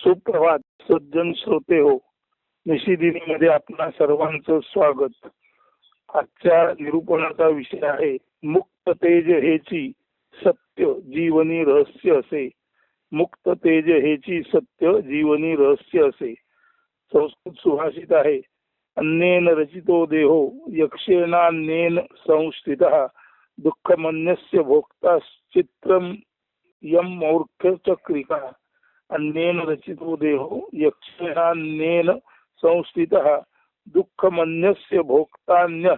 सुप्रभात सज्जन श्रोते हो. निशिदिनीमध्ये आपणा सर्वांचं स्वागत. आजच्या निरूपणाचा विषय आहे मुक्त तेज हेची सत्य जीवनी रहस्य असे. मुक्त तेज हेची सत्य जीवनी रहस्य असे. संस्कृत सुभाषित आहे, अन्नेन रचितो देहो यक्षेणान्नेन संस्थितः दुःखमन्यस्य भोक्ता चित्रम यम मौर्ख्य चक्रिका. अन्नेन रचितो देहो यक्षेणान्नेन संस्थितः दुःखमन्यस्य भोक्तान्य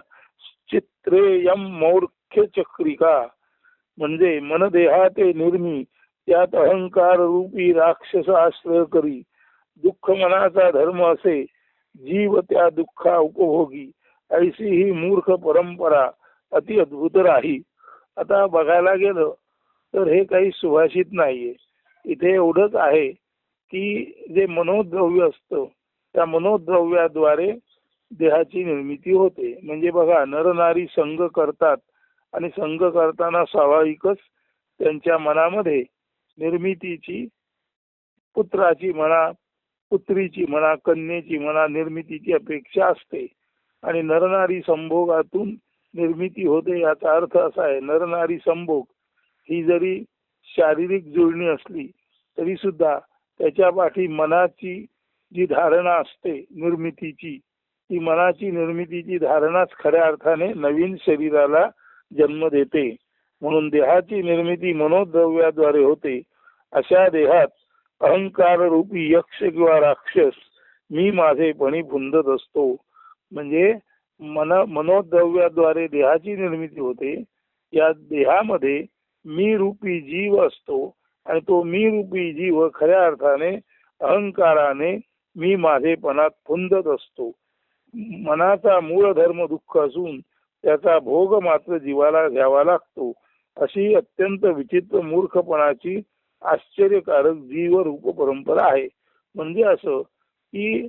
चित्रेयम मौर्ख्य चक्रिका. म्हणजे मन देहाते निर्मी त्यात अहंकार रूपी राक्षस आश्रय करी. दुःख मनाचा धर्म असे जीव त्या दुःखा उपभोगी. ऐशी ही मूर्ख परंपरा अति अद्भुत राही. आता बघायला गेलं तर हे काही सुभाषित नाहीये. इथे एवढंच आहे की जे मनोद्रव्य असतं त्या मनोद्रव्याद्वारे देहाची निर्मिती होते. म्हणजे बघा, नरनारी संग करतात आणि संग करताना स्वाभाविकच त्यांच्या मनामध्ये निर्मितीची, पुत्राची म्हणा, पुत्रीची म्हणा, कन्येची म्हणा, निर्मितीची अपेक्षा असते. आणि नरनारी संभोगातून निर्मिती होते. याचा अर्थ असा आहे, नरनारी संभोग ही जरी शारीरिक जुळणी असली तरी सुद्धा त्याच्या पाठी मनाची जी धारणा असते निर्मितीची, ती मनाची निर्मितीची धारणाच खऱ्या अर्थाने नवीन शरीराला जन्म देते. म्हणून देहाची निर्मिती मनोद्रव्याद्वारे होते. अशा देहात अहंकार रूपी यक्ष किंवा राक्षस मी माझेपणी फुंदत असतो. म्हणजे मनोद्रव्याद्वारे देहाची निर्मिती होते. या देहामध्ये मी रूपी जीव असतो आणि तो मी रूपी जीव खऱ्या अर्थाने अहंकाराने मी माझेपणात फुंदत असतो. मनाचा मूळ धर्म दुःख असून त्याचा भोग मात्र जीवाला घ्यावा लागतो. अशी अत्यंत विचित्र मूर्खपणाची आश्चर्यकारक जीवरूप परंपरा आहे. म्हणजे असं की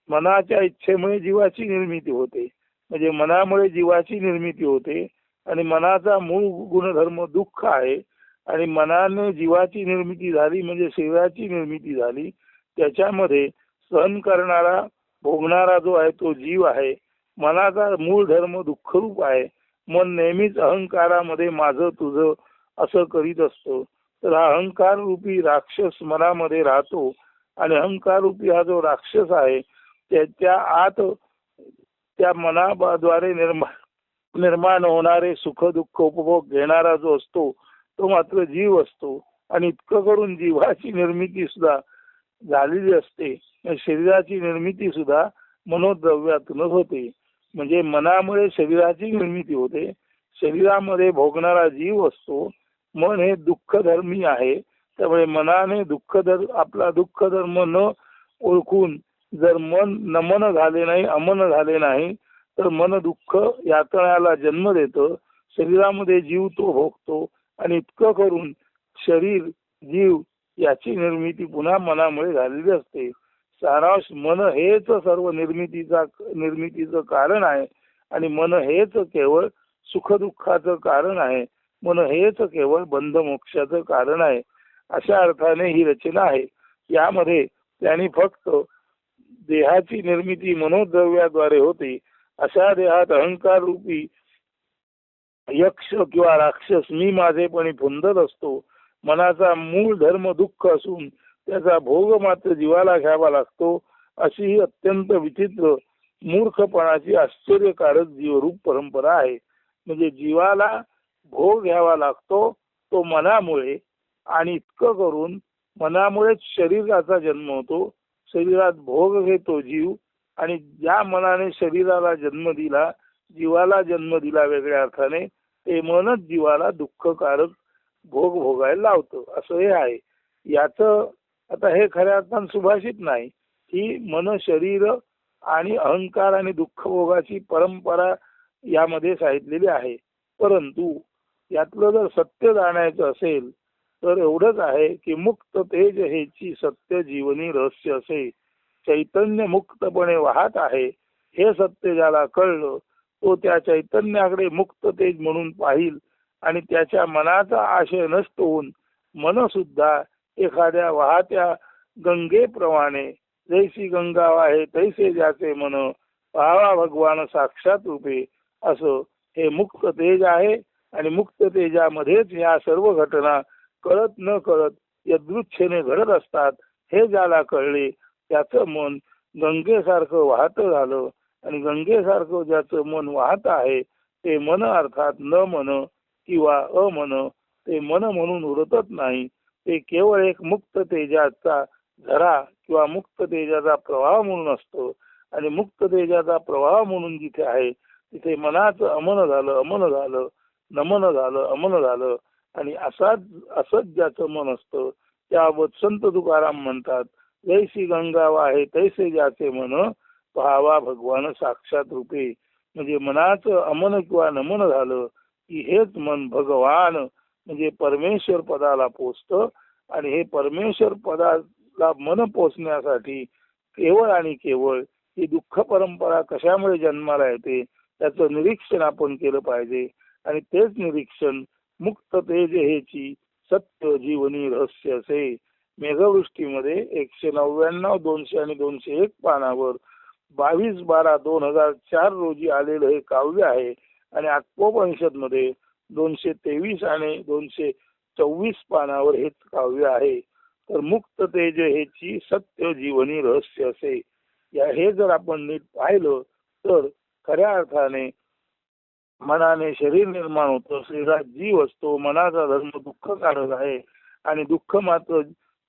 मनाच्या इच्छेमुळे जीवाची निर्मिती होते. म्हणजे मनामुळे जीवाची निर्मिती होते आणि मनाचा मूळ गुणधर्म दुःख आहे. आणि मनाने जीवाची निर्मिती झाली म्हणजे शरीराची निर्मिती झाली. त्याच्यामध्ये सहन करणारा, भोगणारा जो आहे तो जीव आहे. मनाचा मूळ धर्म दुःखरूप आहे. मन नेहमीच अहंकारामध्ये माझं तुझं असं करीत असतो. तर हा अहंकार रूपी राक्षस मनामध्ये राहतो आणि अहंकार रूपी हा जो राक्षस आहे त्याच्या आत त्या मनाद्वारे निर्माण होणारे सुख दुःख उपभोग घेणारा जो असतो तो मात्र जीव असतो. आणि इतकं करून जीवाची निर्मिती सुद्धा झालेली असते. शरीराची निर्मिती सुद्धा मनोद्रव्यातूनच होते. म्हणजे मनामुळे शरीराची निर्मिती होते. शरीरामध्ये भोगणारा जीव असतो. मन हे दुःख धर्मी आहे. त्यामुळे मनाने आपला दुःख धर्म न ओळखून जर मन नमन झाले नाही, अमन झाले नाही तर मन दुःख यातनाला जन्म देतं. शरीरामध्ये जीव तो भोगतो आणि इतकं करून शरीर, जीव याची निर्मिती पुन्हा मनामुळे झालेली असते. सारांश, मन हेच सर्व निर्मितीचं कारण आहे आणि मन हेच केवळ सुखदुःखाचं कारण आहे. मन हेच केवळ बंध मोक्षाचं कारण आहे. अशा अर्थाने ही रचना आहे. यामध्ये त्यांनी फक्त देहाची निर्मिती मनोद्रव्याद्वारे होते. अशा देहात अहंकार रूपी यक्ष किंवा राक्षस मी माझेपणी फुंदत असतो. मनाचा मूळ धर्म दुःख असून त्याचा भोग मात्र जीवाला घ्यावा लागतो. अशी ही अत्यंत विचित्र मूर्खपणाची आश्चर्यकारक जीवरूप परंपरा आहे. म्हणजे जीवाला भोग घ्यावा लागतो तो मनामुळे. आणि इतकं करून मनामुळेच शरीराचा जन्म होतो. शरीरात भोग घेतो जीव. आणि ज्या मनाने शरीराला जन्म दिला, जीवाला जन्म दिला वेगळ्या अर्थाने, ते मनच जीवाला दुःखकारक भोग भोगायला लावतं. असं हे आहे. याचं आता हे खऱ्या अर्थानं सुभाषित नाही की मन, शरीर आणि अहंकार आणि दुःख भोगाची परंपरा यामध्ये सांगितलेली आहे. परंतु यातलं जर सत्य जाणायचं असेल तर एवढंच आहे की मुक्त तेज हेची सत्य जीवनी रहस्य असे. चैतन्य मुक्तपणे वाहत आहे हे सत्य ज्याला कळलं तो त्या चैतन्याकडे मुक्त तेज म्हणून पाहिल आणि त्याच्या मनाचा आशय नष्ट होऊन मन सुद्धा एखाद्या वाहत्या गंगेप्रमाणे जैसी गंगा वाहे तैसे ज्याचे मन पाहावा भगवान साक्षात रूपे असं हे मुक्त तेज आहे. आणि मुक्त तेजामध्येच या सर्व घटना कळत न कळत यदृच्छेने घडत असतात. हे ज्याला कळले त्याचं मन गंगेसारखं वाहत झालं. आणि गंगेसारखं ज्याचं मन वाहत आहे ते मन अर्थात न मन किंवा अमन ते मन म्हणून उरतच नाही. ते केवळ एक मुक्त तेजाचा झरा किंवा मुक्त तेजाचा प्रवाह म्हणून असतो. आणि मुक्त तेजाचा प्रवाह म्हणून जिथे आहे तिथे मनाचं अमन झालं नमन झालं अमन झालं. आणि असंच ज्याचं मन असतं त्याबाबत संत तुकाराम म्हणतात, जैसी गंगा वाहे तैसे ज्याचे मन पाहावा भगवान साक्षात रूपे. म्हणजे मनाचं अमन किंवा नमन झालं की हेच मन भगवान म्हणजे परमेश्वर पदाला पोचतं. आणि हे परमेश्वर पदाला मन पोचण्यासाठी केवळ आणि केवळ ही दुःख परंपरा कशामुळे जन्माला येते त्याचं निरीक्षण आपण केलं पाहिजे. आणि तेच निरीक्षण मुक्त तेज हेची सत्य जीवनी रहस्य असे. मेघवृष्टीमध्ये 199, 200 आणि 201 पानावर 22/12/2004 रोजी आलेलं हे काव्य आहे. आणि आत्मोपनिषद मध्ये 223 आणि 224 पानावर हेच काव्य आहे. तर मुक्त तेज हेची सत्य जीवनी रहस्य असे. हे जर आपण नीट पाहिलं तर खऱ्या अर्थाने मनाने शरीर निर्माण होतं, शरीरात जीव असतो, मनाचा धर्म दुःखकारक आहे. आणि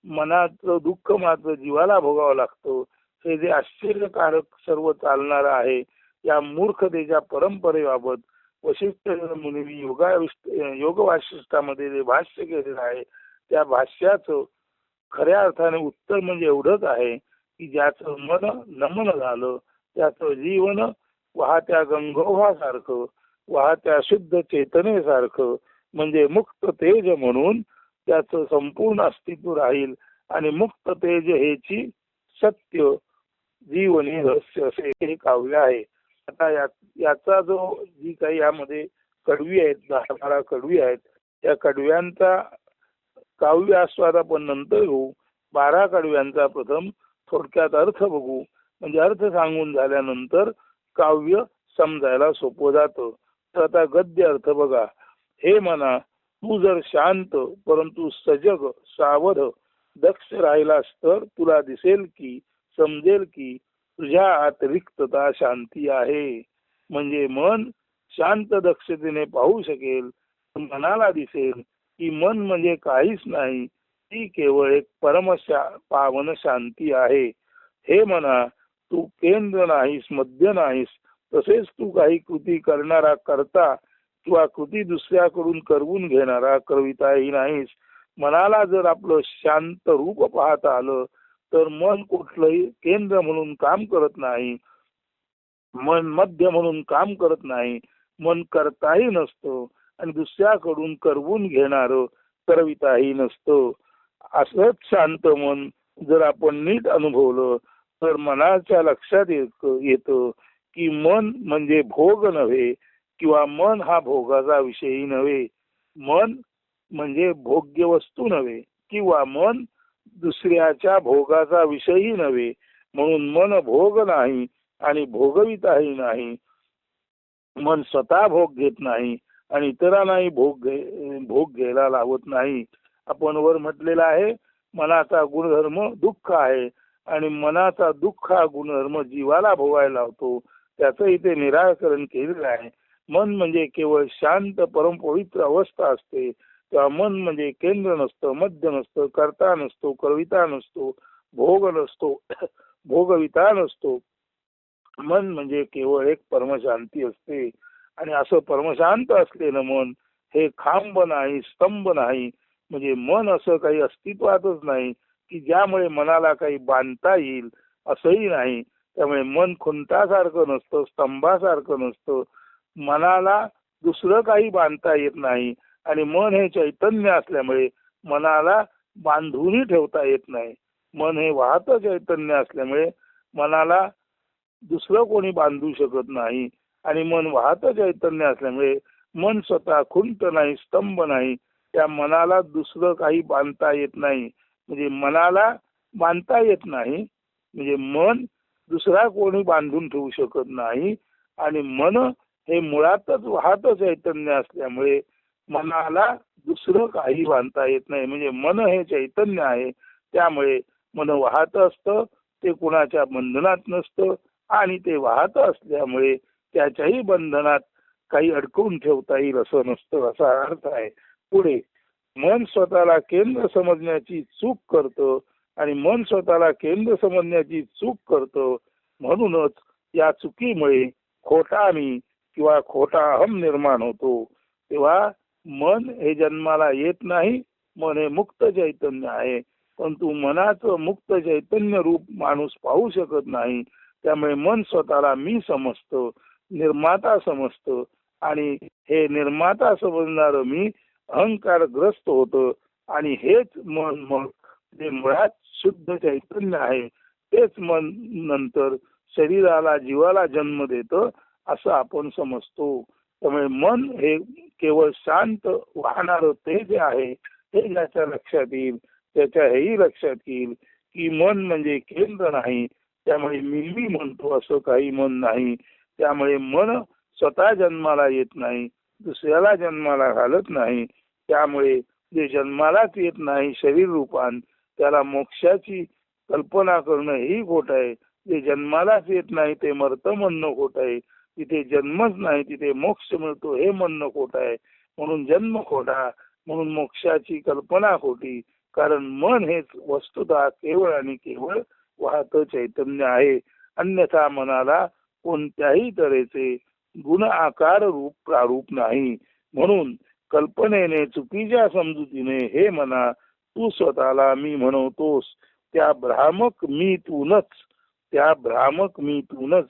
मनाचं दुःख मात्र जीवाला भोगावं लागतं. हे जे आश्चर्यकारक सर्व चालणार आहे या मूर्खतेच्या परंपरेबाबत वशिष्ठ मुनींनी योग वासिष्ठामध्ये जे भाष्य केलेलं आहे त्या भाष्याचं खऱ्या अर्थाने उत्तर म्हणजे एवढंच आहे की ज्याचं मन नमन झालं त्याचं जीवन वाहत्या गंगोहासारखं वाहत्या शुद्ध चेतनेसारखं म्हणजे मुक्त तेज म्हणून त्याचं संपूर्ण अस्तित्व राहील. आणि मुक्त तेज हेची सत्य जीवनी रहस्य असे हे काव्य आहे. आता याचा जो जी काही यामध्ये कडवी आहेत 10-12 कडवी आहेत त्या कडव्यांचा काव्य आस्वाद आपण नंतर घेऊ. 12 कडव्यांचा प्रथम थोडक्यात अर्थ बघू. म्हणजे अर्थ सांगून झाल्यानंतर काव्य समजायला सोपं जातं. तर आता गद्य अर्थ बघा. हे मना तू जर शांत परंतु सजग सावध दक्ष राहिलास तर तुला दिसेल की समजेल की तुझ्या आत रिक्तता शांती आहे. म्हणजे मन शांत दक्षतेने पाहू शकेल. मनाला दिसेल की मन म्हणजे काहीच नाही, ती केवळ एक पावन शांती आहे. हे मना तू केंद्र नाहीस मध्य नाहीस, तसेच तू काही कृती करणारा करता किंवा कृती दुसऱ्याकडून करवून घेणारा करविताही नाहीस. मनाला जर आपलं शांत रूप पाहता आलं तर मन कुठलंही केंद्र म्हणून काम करत नाही, मन मध्य म्हणून काम करत नाही, मन करताही नसतं आणि दुसऱ्याकडून करवून घेणारं करविताही नसतं. असंच शांत मन जर आपण नीट अनुभवलं तर मनाच्या लक्षात येतं की मन म्हणजे भोग नव्हे किंवा मन हा भोगाचा विषयी नव्हे, मन म्हणजे भोग्य वस्तू नव्हे किंवा मन दुसऱ्याच्या भोगाचा विषयी नव्हे. म्हणून मन भोग नाही आणि भोगविताही नाही. मन स्वतः भोग घेत नाही आणि इतरांनाही भोग घ्यायला लावत नाही. आपण वर म्हटलेला आहे मनाचा गुणधर्म दुःख आहे आणि मनाचा दुःख हा गुणधर्म जीवाला भोगायला लावतो. त्याचं इथे निराकरण केलेलं आहे. मन म्हणजे केवळ शांत परमपवित्र अवस्था असते. तेव्हा मन म्हणजे केंद्र नसतं, मध्य नसतं, करता नसतो, करविता नसतो, भोग नसतो, भोगविता नसतो. मन म्हणजे केवळ एक परमशांती असते. आणि असं परमशांत असलेलं मन हे खांब नाही स्तंभ नाही. म्हणजे मन असं काही अस्तित्वातच नाही की ज्यामुळे मनाला काही बांधता येईल असंही नाही. त्यामुळे मन खुंटासारखं नसतं, स्तंभासारखं नसतं. मनाला दुसरं काही बांधता येत नाही आणि मन हे चैतन्य असल्यामुळे मनाला बांधूनही ठेवता येत नाही. मन हे वाहतं चैतन्य असल्यामुळे मनाला दुसरं कोणी बांधू शकत नाही आणि मन वाहतं चैतन्य असल्यामुळे मन स्वतः खुंट नाही स्तंभ नाही. त्या मनाला दुसरं काही बांधता येत नाही. म्हणजे मनाला बांधता येत नाही. म्हणजे मन दुसरा कोणी बांधून ठेवू शकत नाही आणि मन हे मुळातच वाहत चैतन्य असल्यामुळे मनाला दुसरं काही बांधता येत नाही. म्हणजे मन हे चैतन्य आहे, त्यामुळे मन वाहत असतं, ते कुणाच्या बंधनात नसतं आणि ते वाहत असल्यामुळे त्याच्याही बंधनात काही अडकवून ठेवता येईल असं नसतं, असा अर्थ आहे. पुढे मन स्वतःला केंद्र समजण्याची चूक करतं आणि मन स्वतःला केंद्र समजण्याची चूक करतं, म्हणूनच या चुकीमुळे खोटा मी किंवा खोटा अहम निर्माण होतो. तेव्हा मन हे जन्माला येत नाही, मन हे मुक्त चैतन्य आहे, परंतु मनाचं मुक्त चैतन्य रूप माणूस पाहू शकत नाही. त्यामुळे मन स्वतःला मी समजतं, निर्माता समजतं आणि हे निर्माता समजणारं मी अहंकारग्रस्त होतं आणि हेच मन मग जे मुळात शुद्ध चैतन्य आहे तेच मन नंतर शरीराला जीवाला जन्म देतं असं आपण समजतो. त्यामुळे मन हे केवळ शांत वाहणार ते जे आहे हे ज्याच्या लक्षात येईल त्याच्या हेही लक्षात येईल की मन म्हणजे केंद्र नाही, त्यामुळे मी म्हणतो असं काही मन नाही. त्यामुळे मन स्वतः जन्माला येत नाही, दुसऱ्याला जन्माला घालत नाही. त्यामुळे जे जन्मालाच येत नाही शरीर रूपान त्याला मोक्षाची कल्पना करणं ही खोट आहे. जे जन्मालाच येत नाही ते मरतं म्हणणं खोट आहे. तिथे जन्मच नाही तिथे मोक्ष मिळतो हे म्हणणं खोट आहे. म्हणून जन्म खोटा, म्हणून मोक्षाची कल्पना खोटी. कारण मन हेच वस्तुतः केवळ आणि केवळ वाहतं चैतन्य आहे. अन्यथा मनाला कोणत्याही तऱ्हेचे गुण आकार रूप प्रारूप नाही. म्हणून कल्पनेने चुकीच्या समजुतीने हे मना तू स्वतःला मी म्हणवतोस, त्या भ्रामक मी तूनच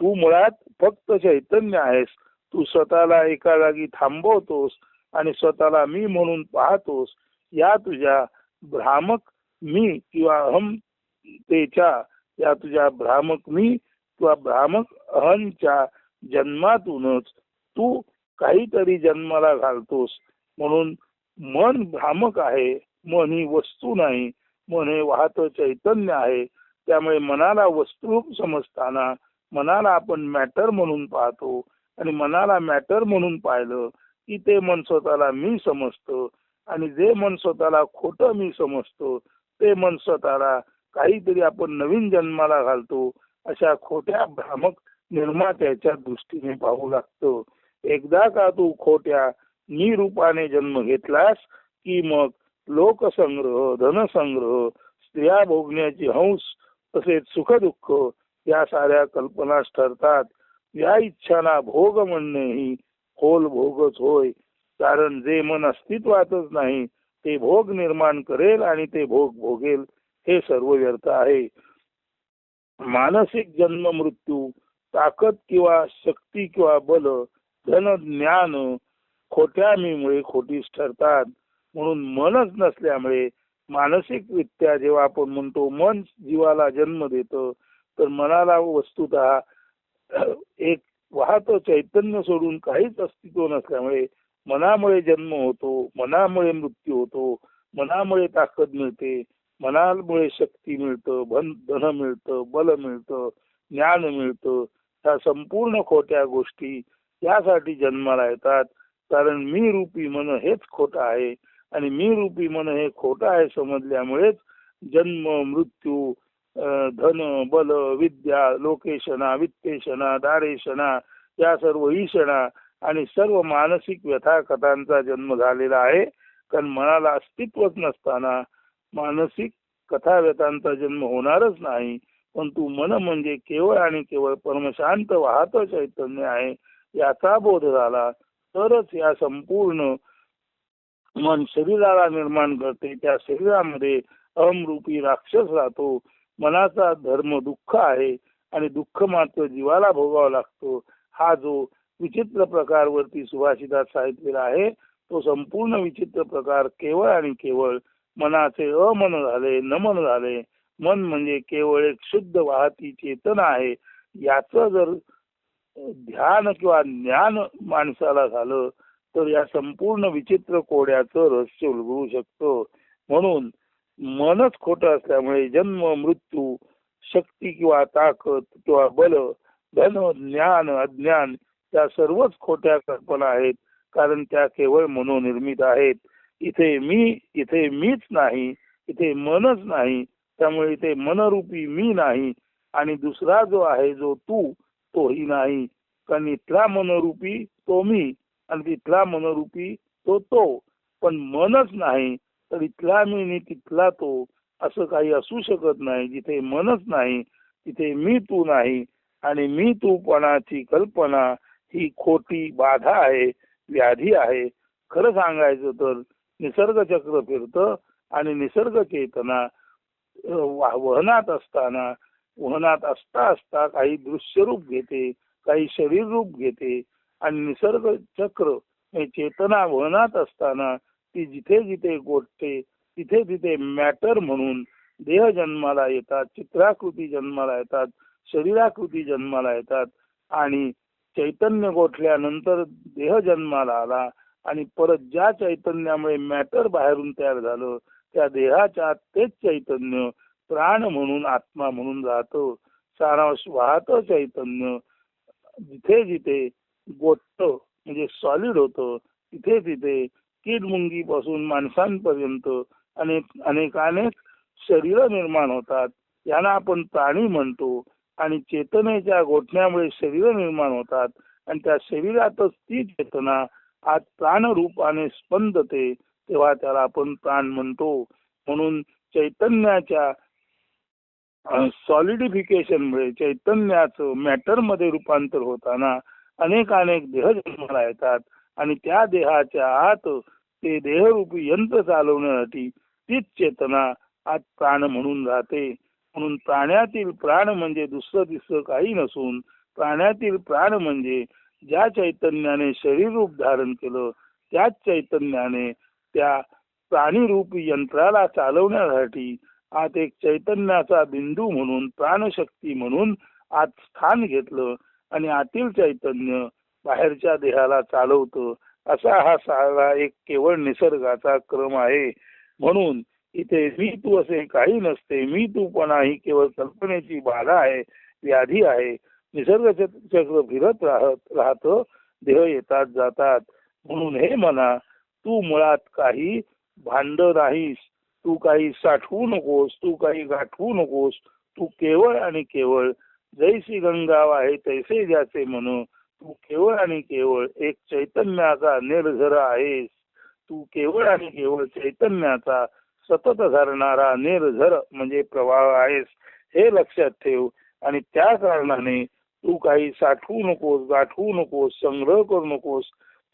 तू मुळात फक्त चैतन्य आहेस. तू स्वतःला एका जागी थांबवतोस आणि स्वतःला मी म्हणून पाहतोस. या तुझ्या भ्रामक मी किंवा अहमतेच्या या तुझ्या भ्रामक मी किंवा भ्रामक अहंच्या जन्मातूनच तू काहीतरी जन्माला घालतोस. म्हणून मन भ्रामक आहे, मन ही वस्तू नाही, मन हे वाहतं चैतन्य आहे. त्यामुळे मनाला वस्तू समजताना मनाला आपण मॅटर म्हणून पाहतो आणि मनाला मॅटर म्हणून पाहिलं की ते मन स्वतःला मी समजतं आणि जे मन स्वतःला खोटं मी समजतो ते मन स्वतःला काहीतरी आपण नवीन जन्माला घालतो अशा खोट्या भ्रामक निर्मात्याच्या दृष्टीने पाहू लागतो. एकदा का तू खोट्या मी रूपाने जन्म घेतलास की मग लोकसंग्रह, धनसंग्रह, स्त्रिया भोगण्याची हंस तसेच सुखदुःख या साऱ्या कल्पनाच ठरतात. या इच्छाना भोग म्हणणे ही खोल भोगच होय. कारण जे मन अस्तित्वातच नाही ते भोग निर्माण करेल आणि ते भोग भोगेल हे सर्व व्यर्थ आहे. मानसिक जन्म मृत्यू, ताकद किंवा शक्ती किंवा बल, धन ज्ञान खोट्या मीमुळे खोटीच ठरतात. म्हणून मनच नसल्यामुळे मानसिकरित्या जेव्हा आपण म्हणतो मन जीवाला जन्म देतं तर मनाला वस्तुतः एक वाहतं चैतन्य सोडून काहीच अस्तित्व नसल्यामुळे मनामुळे जन्म होतो, मनामुळे मृत्यू होतो, मनामुळे ताकद मिळते, मनामुळे शक्ती मिळतं, धन मिळतं, बल मिळतं, ज्ञान मिळतं. ह्या संपूर्ण खोट्या गोष्टी यासाठी जन्माला येतात. कारण मी रूपी मन हेच खोटं आहे आणि मी रूपी मन हे खोटं आहे समजल्यामुळेच जन्म मृत्यू, धन बल विद्या लोकेशना वित्तेशना दारेशना या सर्व ईशना आणि सर्व मानसिक व्यथा कथांचा जन्म झालेला आहे. कारण मनाला अस्तित्वच नसताना मानसिक कथा व्यथांचा जन्म होणारच नाही. परंतु मन म्हणजे केवळ आणि केवळ परमशांत वाहतं चैतन्य आहे याचा बोध झाला तरच या संपूर्ण मन शरीराला निर्माण करते. त्या शरीरामध्ये अहमरूपी राक्षस राहतो. मनाचा धर्म दुःख आहे आणि दुःख मात्र जीवाला भोगावा लागतो. हा जो विचित्र प्रकार वरती सुभाषितात सांगितलेला आहे तो संपूर्ण विचित्र प्रकार केवळ आणि केवळ मनाचे अमन झाले, नमन झाले. मन म्हणजे केवळ एक शुद्ध वाहती चेतना आहे. याचं जर ध्यान किंवा ज्ञान माणसाला झालं तर या संपूर्ण विचित्र कोड्याचं रहस्य उलगडू शकतो. म्हणून मनच खोटं असल्यामुळे जन्म मृत्यू, शक्ती किंवा ताकद किंवा बल, धन ज्ञान अज्ञान त्या सर्वच खोट्या कल्पना आहेत, कारण त्या केवळ मनोनिर्मित आहेत. इथे मीच नाही, इथे मनच नाही, त्यामुळे इथे मनरूपी मी नाही आणि दुसरा जो आहे जो तोही नाही. कारण इथला मनरूपी तो मी आणि तिथला मनरूपी तो. पण मनच नाही तर इथला मी आणि तिथला तो असं काही असू शकत नाही. जिथे मनच नाही तिथे मी तू नाही आणि मी तूपणाची कल्पना ही खोटी बाधा आहे, व्याधी आहे. खरं सांगायचं तर निसर्ग चक्र फिरतं आणि निसर्ग चेतना वहनात असता असता काही दृश्य रूप घेते, काही शरीर रूप घेते आणि निसर्ग चक्र चेतना वहनात असताना ती जिथे जिथे गोठते तिथे तिथे मॅटर म्हणून देह जन्माला येतात, चित्राकृती जन्माला येतात, शरीराकृती जन्माला येतात आणि चैतन्य गोठल्यानंतर देह जन्माला आला आणि परत ज्या चैतन्यामुळे मॅटर बाहेरून तयार झालं त्या देहाच्या तेच चैतन्य प्राण म्हणून आत्मा म्हणून राहतं. सारांश वाहतं चैतन्य जिथे जिथे गोठत म्हणजे सॉलिड होतं तिथे तिथे कीड पासून माणसांपर्यंत अनेक शरीर निर्माण होतात. यांना आपण प्राणी म्हणतो आणि चेतनेच्या गोठण्यामुळे शरीर निर्माण होतात आणि त्या शरीरातच ती चेतना आज प्राण रूपाने स्पंदते, तेव्हा त्याला आपण प्राण म्हणतो. म्हणून चैतन्याच्या सॉलिडिफिकेशनमुळे चैतन्याचं मॅटर मध्ये रूपांतर होताना अनेक देह जन्माला येतात आणि त्या देहाच्या आत ते देहरूपी यंत्र चालवण्यासाठी तीच चेतना आज प्राण म्हणून राहते. म्हणून प्राण्यातील प्राण म्हणजे दुसरं तिसरं काही नसून प्राण्यातील प्राण म्हणजे ज्या चैतन्याने शरीर रूप धारण केलं त्याच चैतन्याने त्या प्राणीरूपी यंत्राला चालवण्यासाठी आज एक चैतन्याचा बिंदू म्हणून प्राणशक्ती म्हणून आज स्थान घेतलं आणि आतील चैतन्य बाहेरच्या देहाला चालवतं. असा हा सारा एक केवळ निसर्गाचा क्रम आहे. म्हणून इथे मी तू असे काही नसते. मी तूपणा ही केवळ कल्पनेची बाधा आहे, व्याधी आहे. निसर्ग चक्र फिरत राहतं, देह येतात जातात. म्हणून हे मना तू मुळात काही भांड नाहीस, तू काही साठवू नकोस, तू काही गाठवू नकोस. तू केवळ आणि केवळ जैसी गंगा आहे तैसे ज्याचे मन, तू केवळ आणि केवळ एक चैतन्याचा निर्झर आहेस. तू केवळ आणि केवळ चैतन्याचा सतत धरणारा निर्झर म्हणजे प्रवाह आहेस, हे लक्षात ठेव. आणि त्या कारणाने तू काही साठवू नकोस, गाठवू नकोस, संग्रह करू नकोस.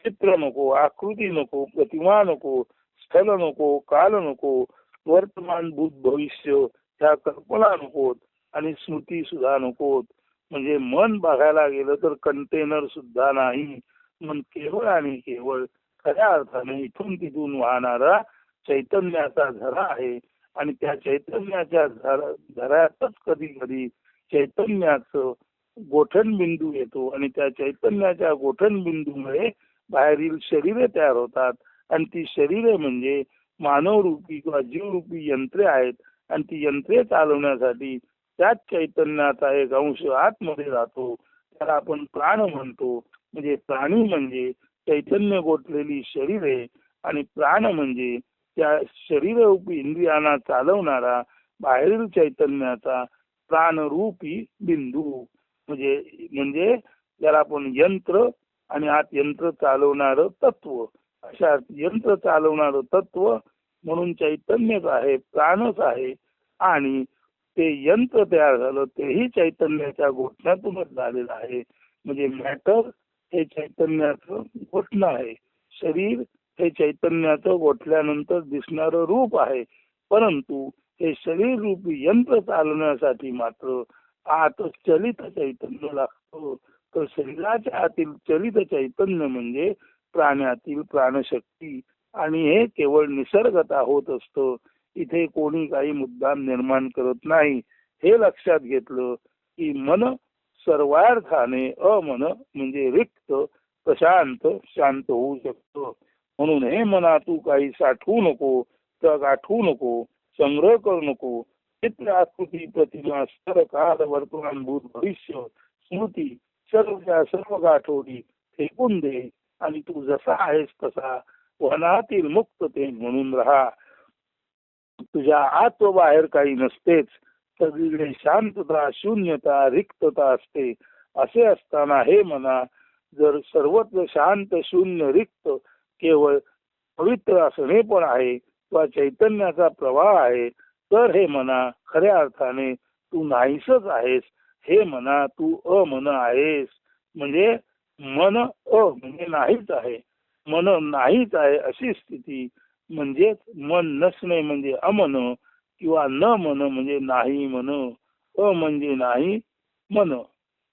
चित्र नको, आकृती नको, प्रतिमा नको, स्थल नको, काल नको, वर्तमान भूत भविष्य ह्या कल्पना नकोत आणि स्मृती सुद्धा नकोत. म्हणजे मन बघायला गेलं तर कंटेनर सुद्धा नाही. मन केवळ आणि केवळ खऱ्या अर्थाने इथून तिथून वाहणारा चैतन्याचा झरा आहे आणि त्या चैतन्याच्या झऱ्यातच कधी कधी चैतन्याचं गोठण बिंदू येतो आणि त्या चैतन्याच्या गोठण बिंदूमुळे बाहेरील शरीरे तयार होतात आणि ती शरीरे म्हणजे मानवरूपी किंवा जीवरूपी यंत्रे आहेत आणि ती यंत्रे चालवण्यासाठी त्याच चैतन्याचा एक अंश आतमध्ये जातो, त्याला आपण प्राण म्हणतो. म्हणजे प्राणी म्हणजे चैतन्य गोठलेली शरीरे आणि प्राण म्हणजे त्या शरीररूपी इंद्रियांना चालवणारा बाहेरील चैतन्याचा प्राणरूपी बिंदू. म्हणजे ज्याला आपण यंत्र आणि आत यंत्र चालवणारं तत्व, अशा यंत्र चालवणारं तत्व म्हणून चैतन्यच आहे, प्राणच आहे. आणि ते यंत्र तयार झालं तेही चैतन्याच्या गोठण्यातूनच झालेलं आहे. म्हणजे मॅटर हे चैतन्याचं गोठणं आहे, शरीर हे चैतन्याचं गोठल्यानंतर दिसणारं रूप आहे. परंतु हे शरीर रूपी यंत्र चालवण्यासाठी मात्र आत चलित चैतन्य लागतं. तर शरीराच्या आतील चलित चैतन्य म्हणजे प्राण्यातील प्राणशक्ती आणि हे केवळ निसर्गता होत असतं. इथे कोणी काही मुद्दाम निर्माण करत नाही. हे लक्षात घेतलं की मन सर्वार्थाने अमन म्हणजे रिक्त, प्रशांत, शांत होऊ शकतं. म्हणून हे मना तू काही साठवू नको, तर गाठवू नको. संग्रह करू नको. चित्र आकृती प्रतिमा स्तर काल वर्तमान भूत भविष्य स्मृती सर्वच्या सर्व आठवडी फेकून दे आणि तू जसा आहेस तसा वनातील मुक्तते म्हणून राहा. तुझ्या आत व बाहेर काही नसतेच. सगळीकडे शांतता शून्यता रिक्तता असते. असे असताना हे मना, जर सर्वत्र शांत शून्य रिक्त केवळ पवित्र असणे पण आहे किंवा चैतन्याचा प्रवाह आहे, तर हे मना खऱ्या अर्थाने तू नाहीसच आहेस. हे मना तू अमन आहेस. म्हणजे मन म्हणजे नाहीच आहे, मन नाहीच आहे अशी स्थिती. म्हणजेच मन नसणे म्हणजे अमन किंवा न मन म्हणजे नाही मन. म्हणजे नाही मन,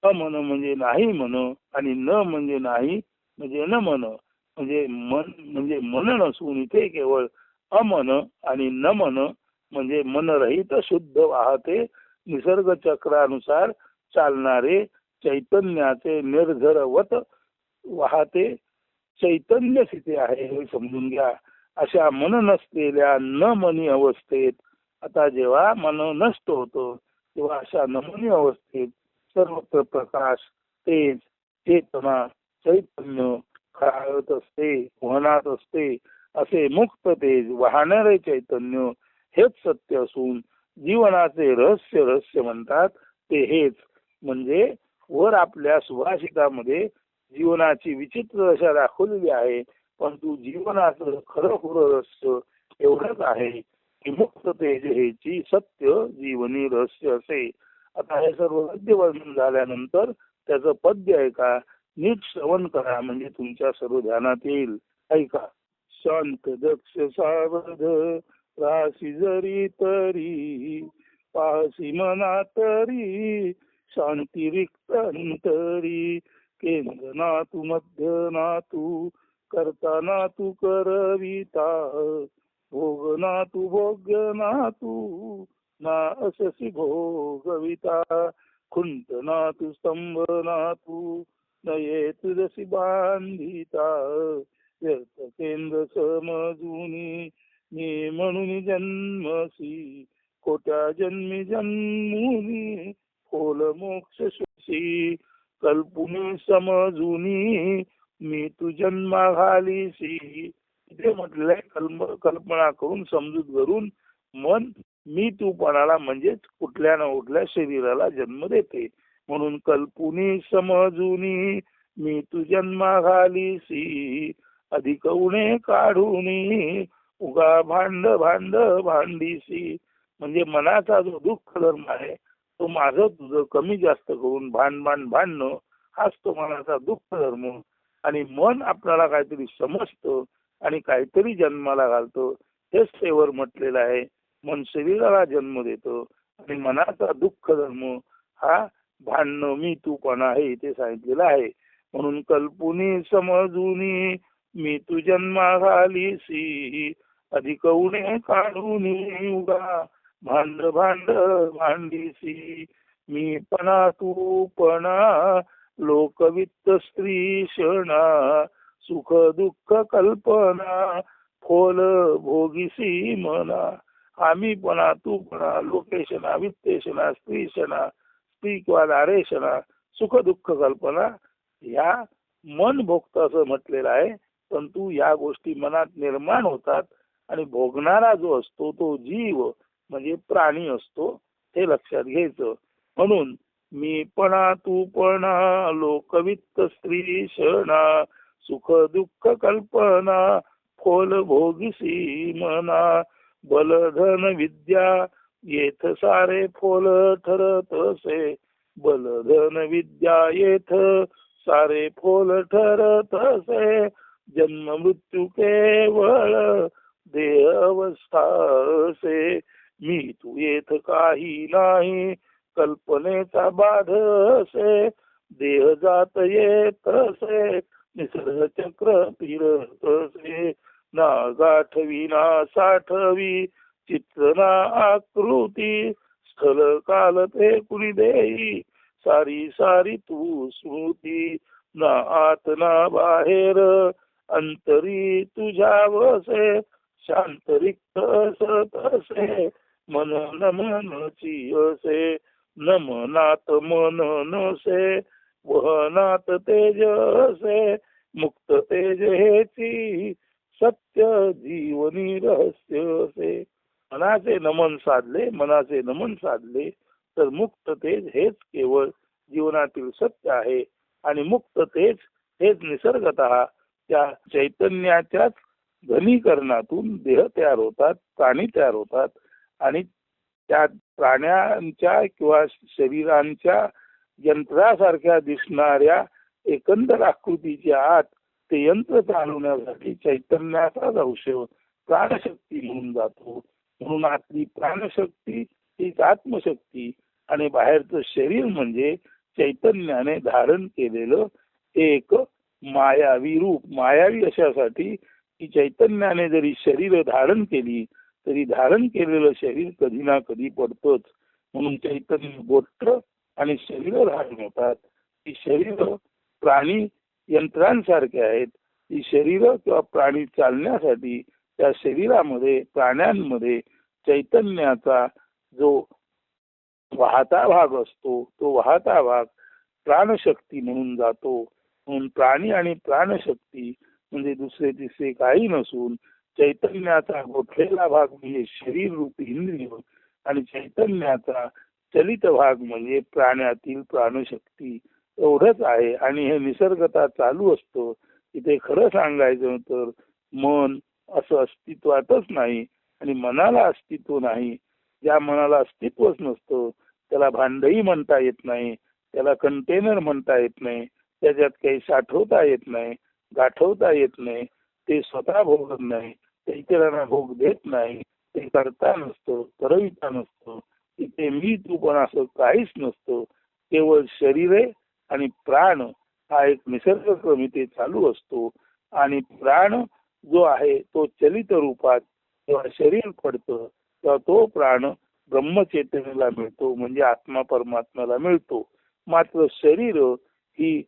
अमन म्हणजे नाही मन आणि न म्हणजे नाही म्हणजे न मन. म्हणजे मन म्हणजे मन नसून इथे केवळ अमन आणि न मन म्हणजे मनरहित शुद्ध वाहते निसर्ग चक्रानुसार चालणारे चैतन्याचे निर्झरवत वाहते चैतन्य स्थिती आहे हे समजून घ्या. अशा मन नसलेल्या न मनी अवस्थेत आता जेव्हा मन नष्ट होतं तेव्हा अशा नमनी अवस्थेत सर्वत्र प्रकाश तेज चेतना चैतन्य खेळत असते वहनात असते. असे मुक्त तेज वाहणारे चैतन्य हेच सत्य असून जीवनाचे रहस्य म्हणतात ते हेच. म्हणजे वर आपल्या सुभाषितामध्ये जीवनाची विचित्र दशा दाखवलेली आहे, परंतु जीवनाचं खरं रहस्य एवढंच आहे की मुक्त तेज हेची सत्य जीवनी रहस्य असे. आता हे सर्व गद्य वर्णन झाल्यानंतर त्याचं पद्य ऐका, नीट श्रवण करा म्हणजे तुमच्या सर्व ध्यानात येईल. ऐका. शांत दक्ष सावध राशी जरी तरी पाहसी मना तरी शांती रिक्त अंतरी केंद्र ना तू मध्य ना तू करताना तू करविता भोग ना तू भोग्य ना तू ना अससी भोगविता खुंट ना तू स्तंभ ना तू नये तुझसी बांधिता व्यर्थ केंद्र समजूनी मी म्हणून जन्मसी खोट्या जन्मी जन्मुनी खोल मोक्ष शोषी कल्पुनी समजूनी मी तू जन्मा घालीसी. इथे म्हटलंय कल्पना करून समजूत करून मन मी तूपणाला म्हणजेच कुठल्या ना कुठल्या शरीराला जन्म देते. म्हणून कल्पुनी समजूनी मी तू जन्मा घालीसी अधिक उणे काढूनी उगा भांड भांड भांडीसी. म्हणजे मनाचा जो दुःख धर्म आहे तो माझं तुझं कमी जास्त करून भांडणं हाच तो मनाचा दुःख धर्म. आणि मन आपल्याला काहीतरी समजतं आणि काहीतरी जन्माला घालतं हेच तेवर म्हटलेलं आहे. मन शरीराला जन्म देतं आणि मनाचा दुःख धर्म हा भांडणं मी तूपणा आहे इथे सांगितलेलं आहे. म्हणून कल्पुनी समजूनी मी तू जन्मा घालीसी अधिक उणे काढूनी उगा भांड भांड भांडीसी. मी पणा तू पणा लोकवित्त स्त्री शणा सुख दुःख कल्पना खोल भोगीसी मना. आम्ही पणा तू पणा लोकेशना वित्तेशना स्त्रीशना स्त्री किंवा दारेशना सुख दुःख कल्पना ह्या मन भोगत असं म्हटलेलं आहे. परंतु या गोष्टी मनात निर्माण होतात आणि भोगणारा जो असतो तो जीव म्हणजे प्राणी असतो हे लक्षात घ्यायचं. म्हणून मी पणा तू पणा लोकवित्त स्त्री शणा सुख दुःख कल्पना खोल भोगिसी मना बलधन विद्या येथ सारे फोल ठरत असे बलधन विद्या येथ सारे फोल ठरत असे जन्म मृत्यू केवळ देह अवस्था असे मी तू येथ काही नाही कल्पनेचा बाध असे देह जात येत असे निसर्ग चक्र फिरत असे ना गाठवी ना साठवी चित्र ना आकृती स्थल काल ते कुणी देई सारी सारी तू स्मृती ना आत ना बाहेर अंतरी तुझ्या वसे शांत रिक्त असत असे मन न मनची असे न मनात मन नसे वहनात तेज असे मुक्त तेज हेची सत्य जीवनी रहस्य असे. मनाचे नमन साधले तर मुक्त तेज हेच केवळ जीवनातील सत्य आहे. आणि मुक्त तेज हेच निसर्गतः त्या चैतन्याच्याच घनीकरणातून देह तयार होतात, प्राणी तयार होतात. आणि त्या प्राण्यांच्या किंवा शरीरांच्या यंत्रासारख्या दिसणाऱ्या एकंदर आकृतीच्या आत ते यंत्र चालवण्यासाठी चैतन्याचाच औषध प्राणशक्ती म्हणून जातो. म्हणून आतली प्राणशक्ती हीच आत्मशक्ती आणि बाहेरचं शरीर म्हणजे चैतन्याने धारण केलेलं एक मायावी रूप. मायावी अशासाठी की चैतन्याने जरी शरीर धारण केली तरी धारण केलेलं शरीर कधी ना कधी पडतंच. म्हणून चैतन्य गोष्ट आणि शरीर धारण होतात. ही शरीर प्राणी यंत्रांसारखे आहेत. ही शरीर किंवा प्राणी चालण्यासाठी त्या शरीरामध्ये प्राण्यांमध्ये चैतन्याचा जो वाहता भाग असतो तो वाहता भाग प्राणशक्ती म्हणून जातो. म्हणून प्राणी आणि प्राणशक्ती म्हणजे दुसरे तिसरे काही नसून चैतन्याचा गोठलेला भाग म्हणजे शरीर रूपी इंद्रिय आणि चैतन्याचा चलित भाग म्हणजे प्राण्यातील प्राणशक्ती एवढंच आहे. आणि हे निसर्गता चालू असतं. इथे खरं सांगायचं तर मन असं अस्तित्वातच नाही आणि मनाला अस्तित्व नाही. ज्या मनाला अस्तित्वच नसतं त्याला भांडही म्हणता येत नाही, त्याला कंटेनर म्हणता येत नाही, त्याच्यात काही साठवता येत नाही, गाठवता येत नाही, ते स्वतः भोगत नाही, ते इतरांना भोग देत नाही, ते करता नसतं, करविता नसतं, इथे मी तू पण असं काहीच नसतं. केवळ शरीरे आणि प्राण हा एक निसर्गक्रम इथे चालू असतो. आणि प्राण जो आहे तो चलित रूपात जेव्हा शरीर पडतं तेव्हा तो प्राण ब्रह्मचेतनेला मिळतो म्हणजे आत्मा परमात्म्याला मिळतो. मात्र शरीर ही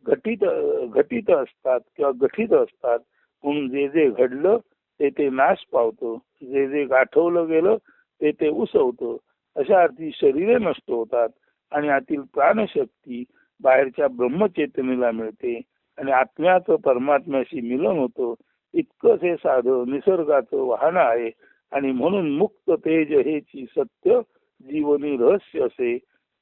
घटित असतात किंवा गठीत असतात. म्हणून जे जे घडलं ते नाश पावतं, जे जे गाठवलं गेलं ते उसवतं. अशा अर्थी शरीरे नष्ट होतात आणि आतील प्राणशक्ती बाहेरच्या ब्रह्मचेतनेला मिळते आणि आत्म्याचं परमात्म्याशी मिलन होतं. इतकंच हे साधं निसर्गाचं वाहन आहे. आणि म्हणून मुक्त तेज हेची सत्य जीवनी रहस्य असे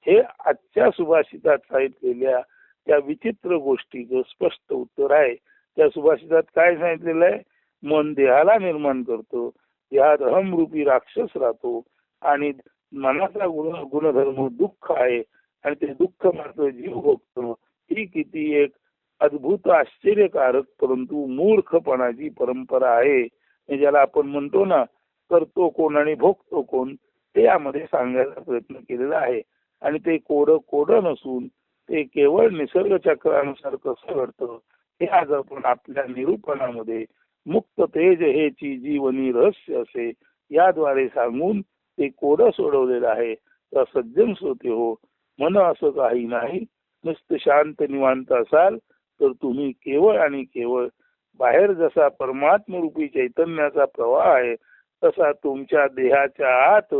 हे आजच्या सुभाषितात सांगितलेल्या त्या विचित्र गोष्टीचं स्पष्ट उत्तर आहे. त्या सुभाषितात काय सांगितलेलं आहे? मन देहाला निर्माण करतो, देहात अहमरूपी राक्षस राहतो आणि मनाचा गुणधर्म दुःख आहे आणि ते दुःख मात्र जीव भोगतो. ही किती एक अद्भुत आश्चर्यकारक परंतु मूर्खपणाची परंपरा आहे. ज्याला आपण म्हणतो ना करतो कोण आणि भोगतो कोण, ते यामध्ये सांगायचा प्रयत्न केलेला आहे. आणि ते कोडं नसून ते केवळ निसर्ग चक्रानुसार कसं घडतं हे आज आपण आपल्या निरूपणामध्ये मुक्त तेज हेची जीवनी रहस्य असे याद्वारे सांगून ते कोडं सोडवलेलं आहे. तर सज्जन श्रोते हो, मन असं काही नाही. नुसतं शांत निवांत असाल तर तुम्ही केवळ आणि केवळ बाहेर जसा परमात्मरूपी चैतन्याचा प्रवाह आहे तसा तुमच्या देहाच्या आत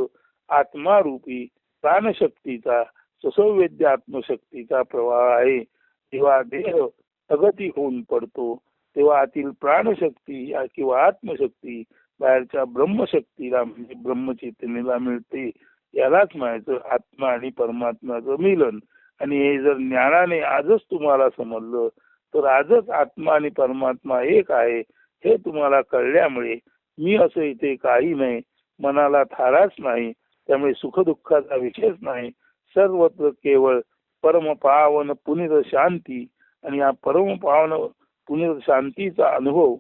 आत्मारूपी प्राणशक्तीचा सुसंवेद्य आत्मशक्तीचा प्रवाह आहे. जेव्हा देह अगती होऊन पडतो तेव्हा आतील प्राणशक्ती किंवा आत्मशक्ती बाहेरच्या ब्रह्मशक्तीला म्हणजे ब्रह्मचैतन्याला मिळते. यालाच म्हणायचं आत्मा आणि परमात्म्याचं मिलन. आणि हे जर ज्ञानाने आजच तुम्हाला समजलं तर आजच आत्मा आणि परमात्मा एक आहे हे तुम्हाला कळल्यामुळे मी असं इथे काही नाही, मनाला थाराच नाही, त्यामुळे सुखदुःखाचा विषयच नाही. सर्वत्र केवळ परमपावन पुनित शांती आणि या परमपावन पुनित शांतीचा अनुभव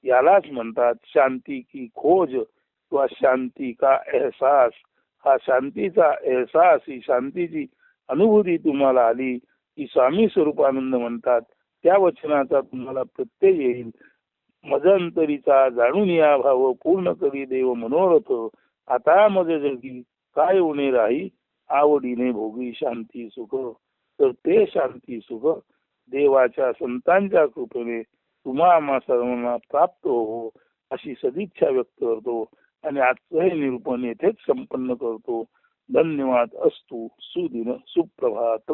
यालाच म्हणतात शांती की खोज किंवा शांती का एहसास. हा शांतीचा एहसास, ही शांतीची अनुभूती तुम्हाला आली की स्वामी स्वरूपानंद म्हणतात त्या वचनाचा तुम्हाला प्रत्यय येईल. मजंतरीचा जाणून या भाव पूर्ण करी देव मनोरथ, आता मज जगी काय उणे राही आवडीने भोगी शांती सुख. तर ते शांती सुख देवाच्या संतांच्या कृपेने तुम्हा आम्हा सर्वांना प्राप्त हो अशी सदिच्छा व्यक्त करतो आणि आजचं हे निरूपण येथेच संपन्न करतो. धन्यवाद. अस्तु. सुदिन सुप्रभात.